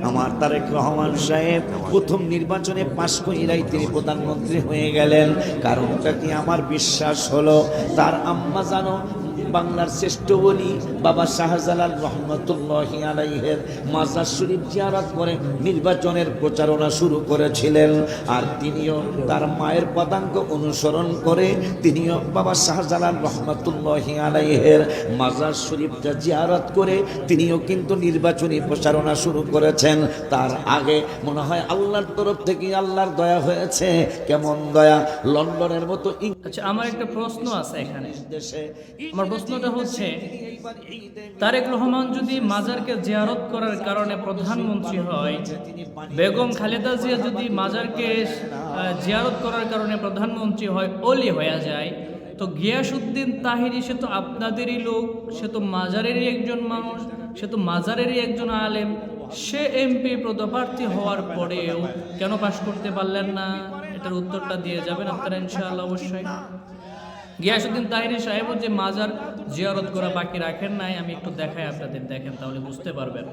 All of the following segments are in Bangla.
আমার তারেক রহমান সাহেব প্রথম নির্বাচনে পাশ কইরাই তিনি প্রধানমন্ত্রী হয়ে গেলেন। কারণটা কি? আমার বিশ্বাস হলো তার আম্মা জানো বাংলার শ্রেষ্ঠ ওলি বাবা শাহজালাল রহমতুল্লাহি আলাইহির মাজার শরীফ জিয়ারত করে নির্বাচনের প্রচারণা শুরু করেছিলেন। আর তিনিও তার মায়ের পদাঙ্ক অনুসরণ করে তিনিও বাবা শাহজালাল রহমতুল্লাহি আলাইহির মাজার শরীফটা জিয়ারত করে তিনিও কিন্তু নির্বাচনী প্রচারণা শুরু করেছেন। তার আগে মনে হয় আল্লাহর তরফ থেকে আল্লাহর দয়া হয়েছে। কেমন দয়া! লন্ডনের মতো আচ্ছা, আমার একটা প্রশ্ন আছে এখানে। আমার প্রশ্নটা হচ্ছে, তারেক রহমান যদি মাজারকে জিয়ারত করার কারণে প্রধানমন্ত্রী হয়, বেগম খালেদা জিয়া যদি মাজারকে জিয়ারত করার কারণে প্রধানমন্ত্রী হয়, ওলি হয়ে যায়, তো গিয়াসউদ্দিন তাহিরি সে তো আপনাদেরই লোক, সে তো মাজারেরই একজন মানুষ, সে তো মাজারেরই একজন আলেম, সে এমপি পদপ্রার্থী হওয়ার পরেও কেন পাশ করতে পারলেন না? এটার উত্তরটা দিয়ে যাবেন আপনারা ইনশাআল্লাহ অবশ্যই। গিয়াসউদ্দিন তাহিরি সাহেবও যে মাজার জিয়ারত করা বাকি রাখেন নাই, আমি একটু দেখাই আপনাদের, দেখেন তাহলে বুঝতে পারবেন।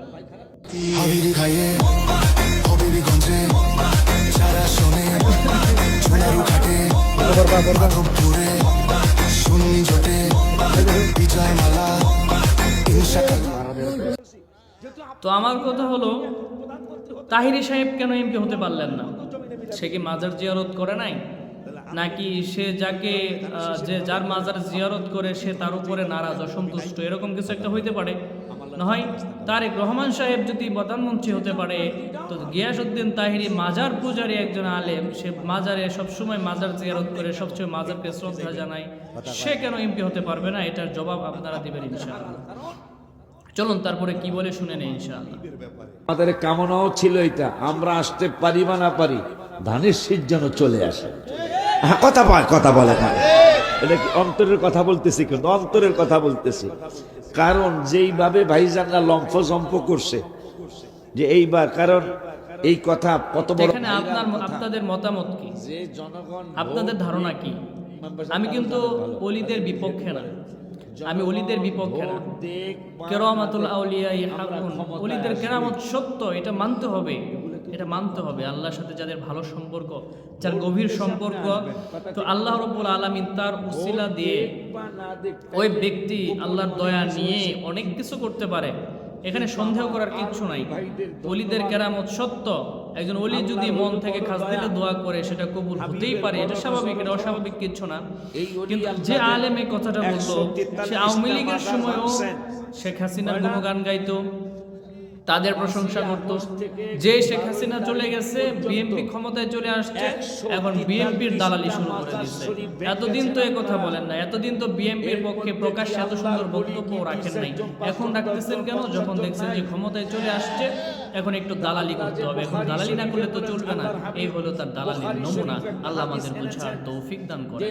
তো আমার কথা হলো, তাহিরি সাহেব কেন এমপি হতে পারলেন না? সে কি মাজার জিয়ারত করে নাই? নাকি সে যার মাজার জিয়ারত করে সে তার উপরে নারাজ, অসন্তুষ্ট, এরকম কিছু একটা হইতে পারে? না হয় তারেক রহমান সাহেব যদি প্রধানমন্ত্রী হতে পারে, তো গিয়াসউদ্দিন তাহিরি মাজার পূজারী একজন আলেম, সে মাজারে সবসময় মাজার জিয়ারত করে, সবসময় মাজারকে শ্রদ্ধা জানায়, সে কেন এমপি হতে পারবে না? এটার জবাব আপনারা দিবেন ইনশাআল্লাহ। চলুন তারপরে কি বলে শুনে নেই ইনশাআল্লাহ। আমাদের কামনাও ছিল এটা, আমরা আসতে পারি বা না পারি, ধানের শীষ যেন চলে আসে। কথা বলে না, এটা কি অন্তরের কথা বলতেছি? কিন্তু অন্তরের কথা বলতেছি, কারণ যেইভাবে ভাইজানরা লম্ফ করছে যে এইবার, কারণ এই কথা কত বড়। এখানে আপনাদের মতামত কি? যে জনগণ, আপনাদের ধারণা কি? আমি কিন্তু ওলিদের বিপক্ষে না, আমি ওলিদের বিপক্ষে না। কেরামাতুল আউলিয়া হাকুন, ওলিদের কেরামত সত্য, এটা মানতে হবে, এটা মানতে হবে। আল্লাহর সাথে যাদের ভালো সম্পর্ক, যার গভীর সম্পর্ক, তো আল্লাহ রাব্বুল আলামিন তার উসিলা দিয়ে ওই ব্যক্তি আল্লাহর দয়া নিয়ে অনেক কিছু করতে পারে, এখানে সন্দেহ করার কিচ্ছু নাই। ওলিদের কেরামত সত্য, একজন ওলি যদি মন থেকে খাস দিলে দোয়া করে সেটা কবুল হতেই পারে, এটা স্বাভাবিক, এটা অস্বাভাবিক কিচ্ছু না। কিন্তু যে আলেম এই কথাটা বলতো, সে আওয়ামী লীগের সময়ও শেখ হাসিনার গুণগান গাইতো, তাদের প্রশংসা করত। যে শেখ হাসিনা চলে গেছে, বিএনপি ক্ষমতায় চলে আসছে, এখন বিএনপির দালালি শুরু করে দিচ্ছে। এতদিন তো কথা বলেন না, এতদিন তো বিএনপির পক্ষে প্রকাশ্যে এত সুন্দর বক্তব্য রাখেন নাই, এখন রাখতেছেন কেন? যখন দেখছেন যে ক্ষমতায় চলে আসছে, এখন একটু দালালি করতে হবে, এখন দালালি না করলে তো চলবে না। এই হলো তার দালালির নমুনা। আল্লাহ আমাদের বুঝার তৌফিক দান করে।